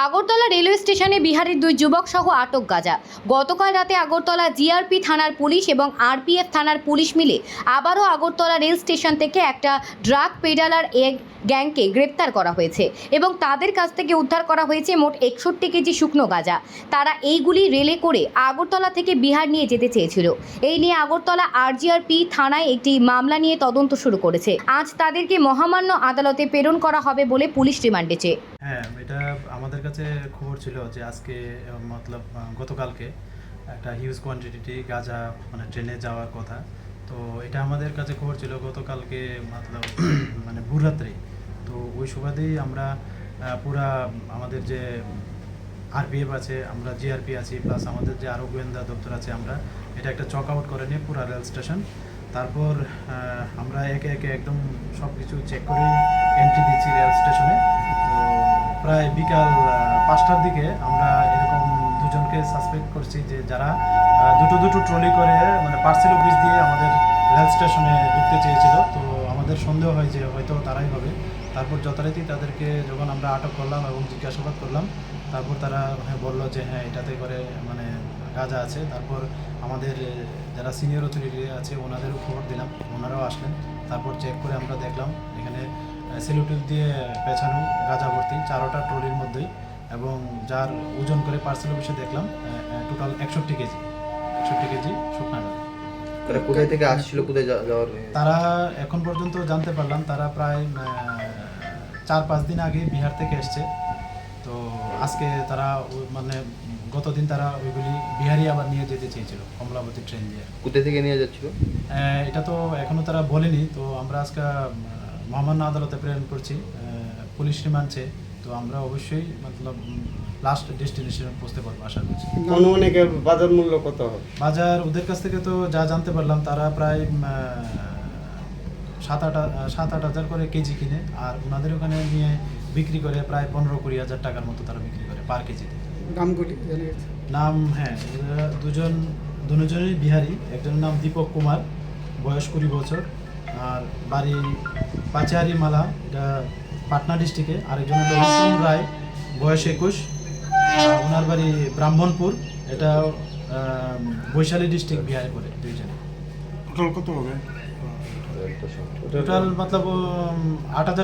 Agartala railway স্টেশনে বিহারের দুই যুবক সহ আটক গাঁজা। গতকাল রাতে আগরতলা জিআরপি থানার পুলিশ এবং আরপিএফ থানার পুলিশ মিলে আবারও আগরতলা রেল স্টেশন থেকে একটা ড্রাগ পেডালার গ্যাংকে গ্রেপ্তার করা হয়েছে এবং তাদের কাছ থেকে উদ্ধার করা হয়েছে মোট 61 কেজি শুকনো গাঁজা। তারা এইগুলি রেলে করে আগরতলা থেকে বিহার নিয়ে যেতে চেয়েছিল। এই নিয়ে আগরতলা আরজিআরপি থানায় একটি মামলা নিয়ে তদন্ত শুরু করেছে। আজ তাদেরকে মহামান্য আদালতে প্রেরণ করা হবে বলে পুলিশ রিমান্ডে চেয়ে। হ্যাঁ, এটা আমাদের কাছে খবর ছিল যে আজকে গতকালকে একটা হিউজ কোয়ান্টিটি গাঁজা ট্রেনে যাওয়ার কথা। তো এটা আমাদের কাছে খবর ছিল গতকালকে ভোররাত্রে। তো ওই সুবাদেই আমরা পুরা আমাদের যে আরপিএফ আছে, আমরা জিআরপি আছি, প্লাস আমাদের যে আরও গোয়েন্দা দপ্তর আছে, আমরা এটা একটা চক আউট করে নিয়ে পুরা রেল স্টেশন, তারপর আমরা একে একে একদম সব কিছু চেক করে এন্ট্রি দিচ্ছি রেল স্টেশনে। তো প্রায় বিকাল 5টার দিকে আমরা এরকম দুজনকে সাসপেক্ট করছি যে যারা দুটো ট্রলি করে পার্সেল অফিস দিয়ে আমাদের রেল স্টেশনে ঢুকতে চেয়েছিল। তো আমাদের সন্দেহ হয় যে হয়তো তারাই হবে। তারপর যথারীতি তাদেরকে যখন আমরা আটক করলাম এবং জিজ্ঞাসাবাদ করলাম, তারপর তারা বললো যে হ্যাঁ, এটাতে করে গাঁজা আছে। তারপর আমাদের যারা সিনিয়র অথরিটি আছে ওনাদেরও খবর দিলাম, ওনারাও আসলেন। তারপর চেক করে আমরা দেখলাম এখানে সেলুটিউব দিয়ে পেছানো গাঁজা ভর্তি 4টা ট্রলির মধ্যেই, এবং যার ওজন করে পার্সেল অফিসে দেখলাম টোটাল 61 কেজি শুকনা গাঁজা। তারা কোথায় থেকে আসছিল, কোথায় যাওয়ার? তারা এখন পর্যন্ত জানতে পারলাম তারা প্রায় 4-5 দিন আগে বিহার থেকে এসছে। তো আজকে তারা গতদিন তারা ওইগুলি বিহারি আবার নিয়ে যেতে চেয়েছিল কমলাবতী ট্রেন দিয়ে। কোথা থেকে নিয়ে যাচ্ছিল এটা তো এখনও তারা বলেনি। তো আমরা আজকে মহামান্য আদালতে প্রেরণ করছি, পুলিশ রিমান্ডে। তো আমরা অবশ্যই লাস্ট ডেস্টিনেশনে পৌঁছতে পারবো আশা করছি। অনুমানিকের বাজার মূল্য কত হবে? বাজার ওদের কাছ থেকে তো যা জানতে পারলাম, তারা প্রায় 7-8 হাজার করে কেজি কিনে, আর ওনাদের ওখানে নিয়ে বিক্রি করে প্রায় 15-20 হাজার টাকার মতো তারা বিক্রি করে পার কেজিতে। দামগুলি নাম, হ্যাঁ, দুজনই বিহারি। একজনের নাম দীপক কুমার, বয়স 20 বছর, আর বাড়ি পাচারি মালা, এটা পাটনা ডিস্ট্রিক্টে। আরেকজন হলো রতন রায়, বয়স 21, ওনার বাড়ি ব্রাহ্মণপুর, এটা বৈশালী ডিস্ট্রিক্ট, বিহারে পড়ে। দুইজনে টোটাল কত হবে? টোটাল 8,000 টাকা